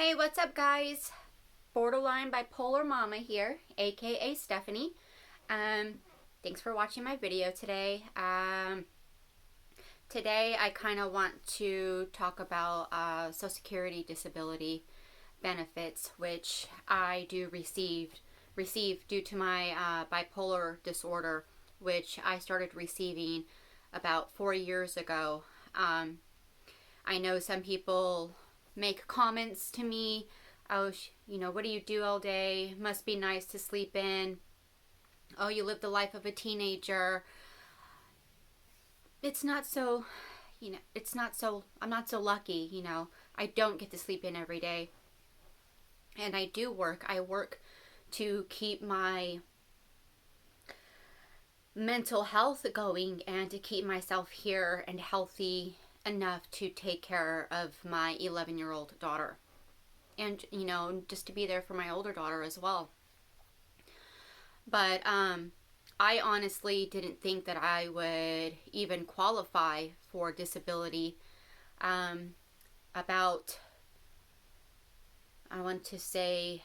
Hey, what's up, guys? Borderline bipolar mama here, aka Stephanie. Um, Thanks for watching my video today. Today I kind of want to talk about Social Security disability benefits, which I do receive due to my bipolar disorder, which I started receiving about 4 years ago. I know some people make comments to me. Oh, what do you do all day? Must be nice to sleep in. Oh, you live the life of a teenager. It's not so, I'm not so lucky. I don't get to sleep in every day. And I do work. I work to keep my mental health going and to keep myself here and healthy enough to take care of my 11-year-old daughter. And, just to be there for my older daughter as well. But I honestly didn't think that I would even qualify for disability. About, I want to say,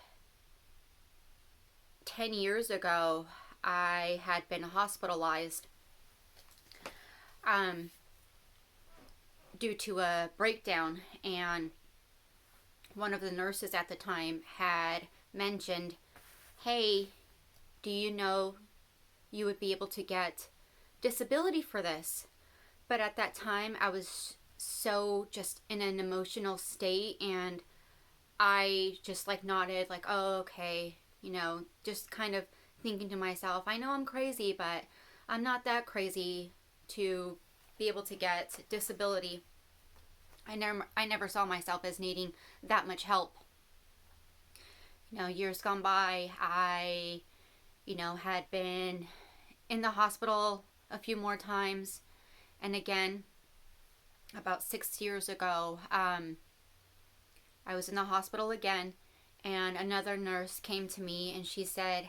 10 years ago, I had been hospitalized due to a breakdown, and one of the nurses at the time had mentioned, hey, do you know you would be able to get disability for this? But at that time, I was so just in an emotional state, and I just nodded, oh, okay, just kind of thinking to myself, I know I'm crazy, but I'm not that crazy to be able to get disability. I never saw myself as needing that much help. Years gone by, I, had been in the hospital a few more times. And again, about 6 years ago, I was in the hospital again, and another nurse came to me and she said,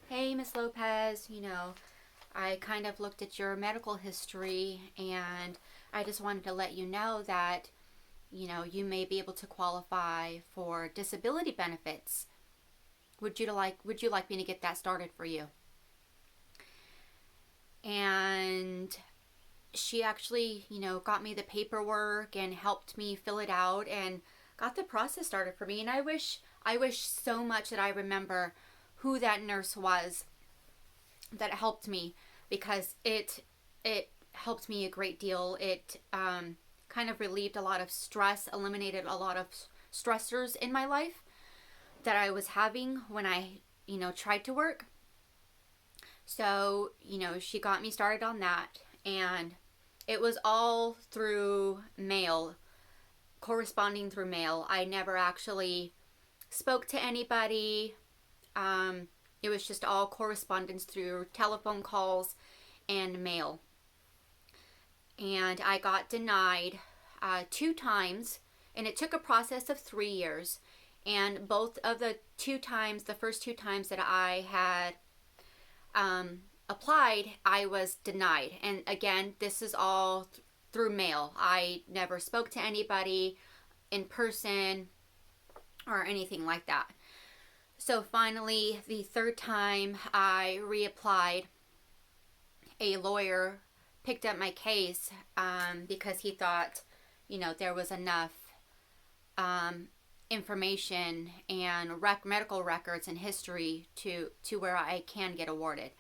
hey, Miss Lopez, I kind of looked at your medical history, and I just wanted to let you know that, you may be able to qualify for disability benefits. Would you like me to get that started for you? And she actually, got me the paperwork and helped me fill it out and got the process started for me. And I wish so much that I remember who that nurse was that helped me, because it helped me a great deal. It kind of relieved a lot of stress, eliminated a lot of stressors in my life that I was having when I, tried to work. So, she got me started on that, and it was all through mail, corresponding through mail. I never actually spoke to anybody. It was just all correspondence through telephone calls and mail. And I got denied 2 times, and it took a process of 3 years. And both of the first two times that I had applied, I was denied. And again, this is all through mail. I never spoke to anybody in person or anything like that. So finally, the 3rd time I reapplied, a lawyer picked up my case because he thought, there was enough information and medical records and history to where I can get awarded.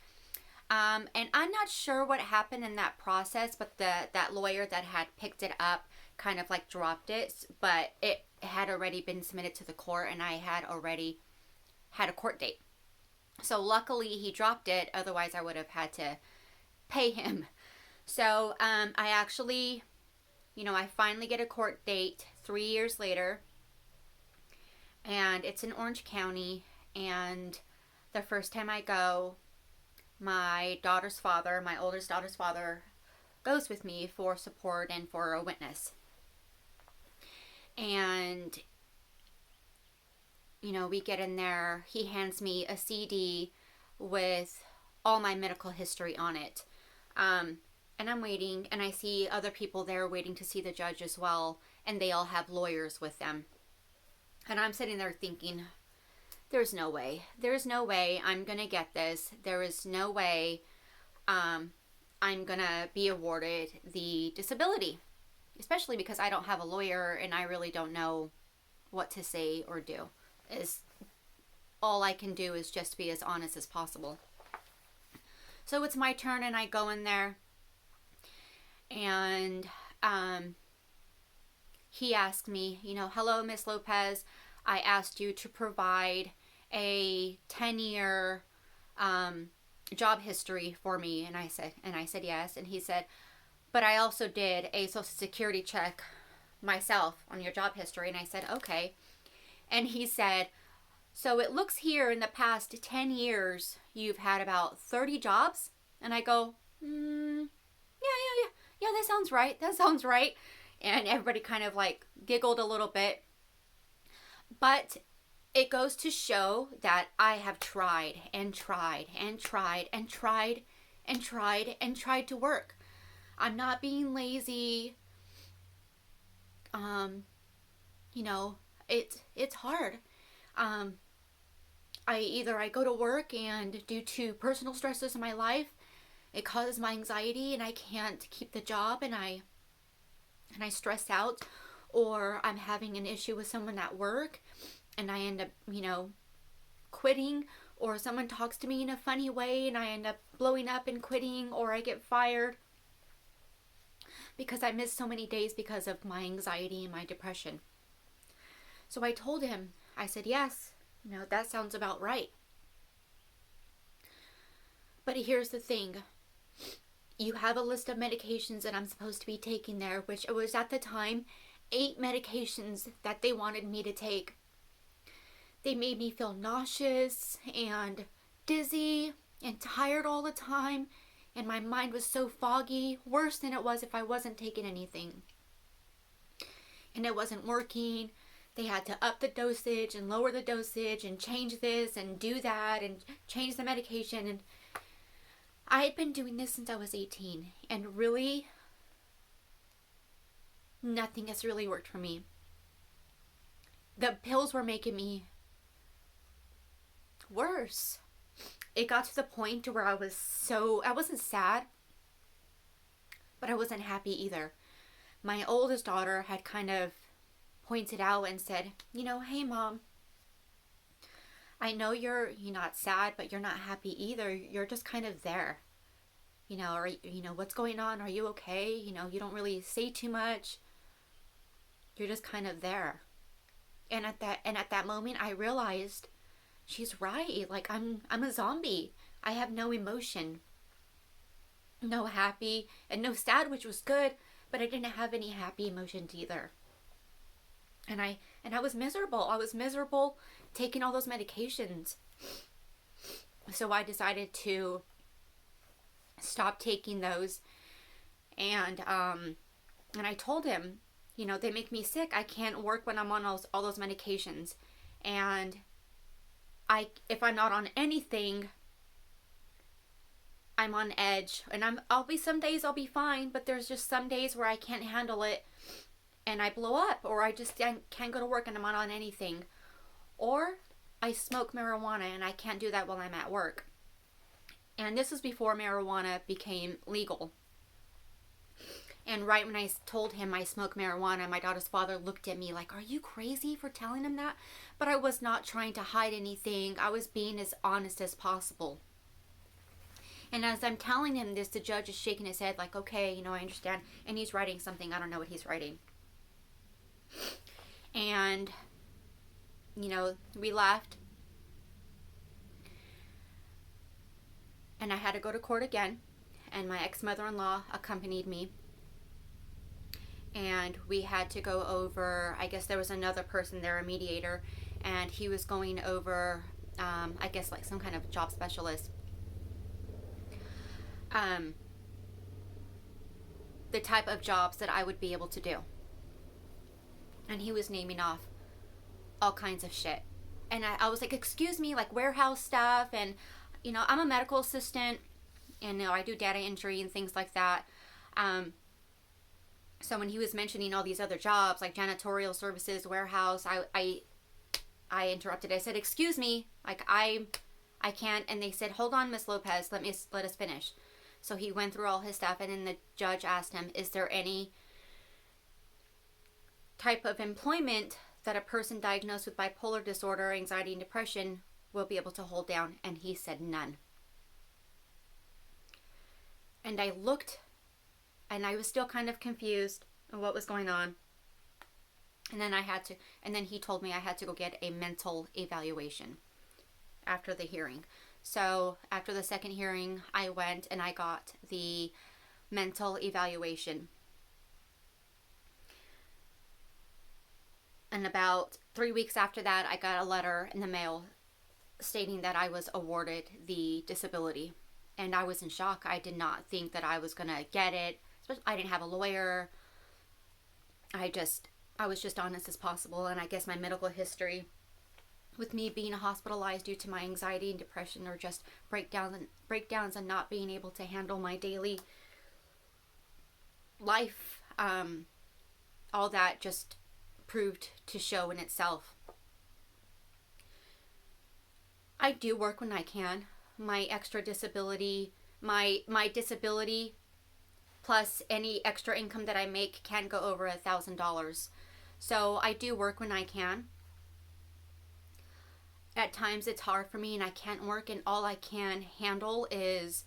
And I'm not sure what happened in that process, but that lawyer that had picked it up kind of dropped it, but it had already been submitted to the court, and I had already had a court date. So luckily he dropped it, otherwise I would have had to pay him. So I actually, I finally get a court date 3 years later, and it's in Orange County. And the first time I go, my daughter's father, my oldest daughter's father, goes with me for support and for a witness. And we get in there, he hands me a CD with all my medical history on it. And I'm waiting, and I see other people there waiting to see the judge as well, and they all have lawyers with them. And I'm sitting there thinking, there's no way. There's no way I'm going to get this. There is no way I'm going to be awarded the disability, especially because I don't have a lawyer and I really don't know what to say or do. Is all I can do is just be as honest as possible. So it's my turn, and I go in there, and he asked me, hello, Miss Lopez. I asked you to provide a 10-year job history for me, and I said yes. And he said, but I also did a Social Security check myself on your job history. And I said, okay. And he said, so it looks here in the past 10 years you've had about 30 jobs. And I go, yeah, that sounds right. And everybody kind of like giggled a little bit. But it goes to show that I have tried and tried and tried and tried and tried and tried to work. I'm not being lazy. It's hard. I go to work, and due to personal stresses in my life, it causes my anxiety, and I can't keep the job, and I stress out, or I'm having an issue with someone at work, and I end up, quitting, or someone talks to me in a funny way, and I end up blowing up and quitting, or I get fired because I missed so many days because of my anxiety and my depression. So I told him, I said, yes, that sounds about right. But here's the thing. You have a list of medications that I'm supposed to be taking there, which it was at the time 8 medications that they wanted me to take. They made me feel nauseous and dizzy and tired all the time, and my mind was so foggy, worse than it was if I wasn't taking anything. And it wasn't working. They had to up the dosage and lower the dosage and change this and do that and change the medication. And I had been doing this since I was 18, and really, nothing has really worked for me. The pills were making me worse. It got to the point where I wasn't sad, but I wasn't happy either. My oldest daughter had kind of pointed out and said, hey, Mom, I know you're not sad, but you're not happy either. You're just kind of there. Or what's going on? Are you okay? You don't really say too much. You're just kind of there. And at that moment, I realized she's right. Like I'm a zombie. I have no emotion. No happy and no sad, which was good, but I didn't have any happy emotions either. And I was miserable. I was miserable taking all those medications. So I decided to stop taking those. And I told him, they make me sick. I can't work when I'm on all those medications. And if I'm not on anything, I'm on edge. And some days I'll be fine, but there's just some days where I can't handle it and I blow up, or I just can't go to work and I'm not on anything. Or I smoke marijuana and I can't do that while I'm at work. And this was before marijuana became legal. And right when I told him I smoke marijuana, my daughter's father looked at me like, are you crazy for telling him that? But I was not trying to hide anything. I was being as honest as possible. And as I'm telling him this, the judge is shaking his head like, okay, I understand. And he's writing something. I don't know what he's writing. And, we left. And I had to go to court again. And my ex-mother-in-law accompanied me. And we had to go over, I guess there was another person there, a mediator. And he was going over, I guess like some kind of job specialist. The type of jobs that I would be able to do. And he was naming off all kinds of shit. And I was like, excuse me, like warehouse stuff. And, I'm a medical assistant. And, I do data entry and things like that. So when he was mentioning all these other jobs, like janitorial services, warehouse, I I interrupted. I said, "Excuse me, like I can't." And they said, "Hold on, Miss Lopez, let us finish." So he went through all his stuff, and then the judge asked him, "Is there any type of employment that a person diagnosed with bipolar disorder, anxiety, and depression will be able to hold down?" And he said, "None." And I looked, and I was still kind of confused on what was going on. And then he told me I had to go get a mental evaluation after the hearing. So after the second hearing, I went and I got the mental evaluation. And about 3 weeks after that, I got a letter in the mail stating that I was awarded the disability. And I was in shock. I did not think that I was going to get it. I didn't have a lawyer. I was just honest as possible. And I guess my medical history, with me being hospitalized due to my anxiety and depression, or just breakdowns and not being able to handle my daily life, all that just proved to show in itself. I do work when I can. My extra disability, my disability plus any extra income that I make can go over $1,000. So I do work when I can. At times it's hard for me and I can't work, and all I can handle is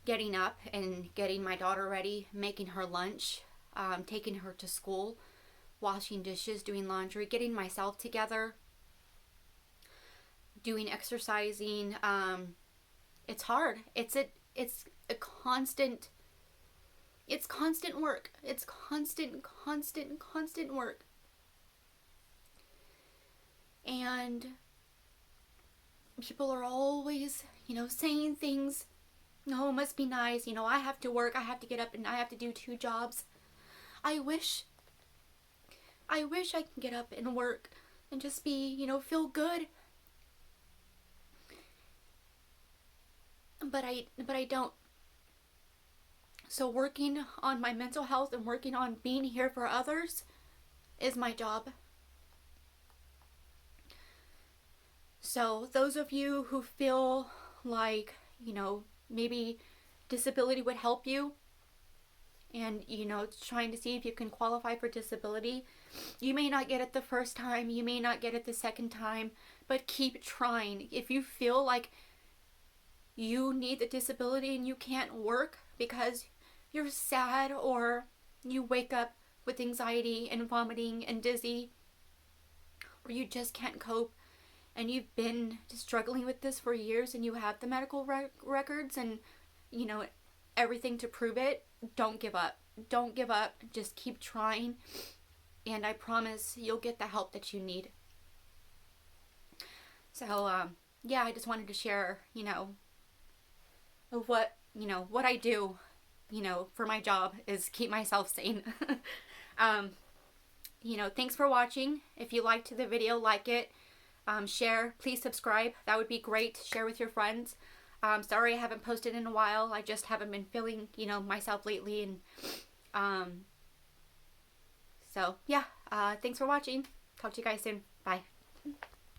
getting up and getting my daughter ready, making her lunch, taking her to school, washing dishes, doing laundry, getting myself together, doing exercising. It's hard. It's a constant work. It's constant work. And people are always, saying things, "No, it must be nice. I have to work. I have to get up and I have to do 2 jobs." I wish I can get up and work and just be, feel good. But I don't. So working on my mental health and working on being here for others is my job. So those of you who feel like, maybe disability would help you, and, trying to see if you can qualify for disability, you may not get it the first time, you may not get it the second time, but keep trying. If you feel like you need the disability and you can't work because you're sad, or you wake up with anxiety and vomiting and dizzy, or you just can't cope, and you've been struggling with this for years, and you have the medical records and, everything to prove it, don't give up. Don't give up. Just keep trying, and I promise you'll get the help that you need. So, yeah, I just wanted to share, of what I do, for my job is keep myself sane. Thanks for watching. If you liked the video, like it. Share, please subscribe. That would be great. Share with your friends. Sorry I haven't posted in a while. I just haven't been feeling, myself lately. And so, yeah. Thanks for watching. Talk to you guys soon. Bye.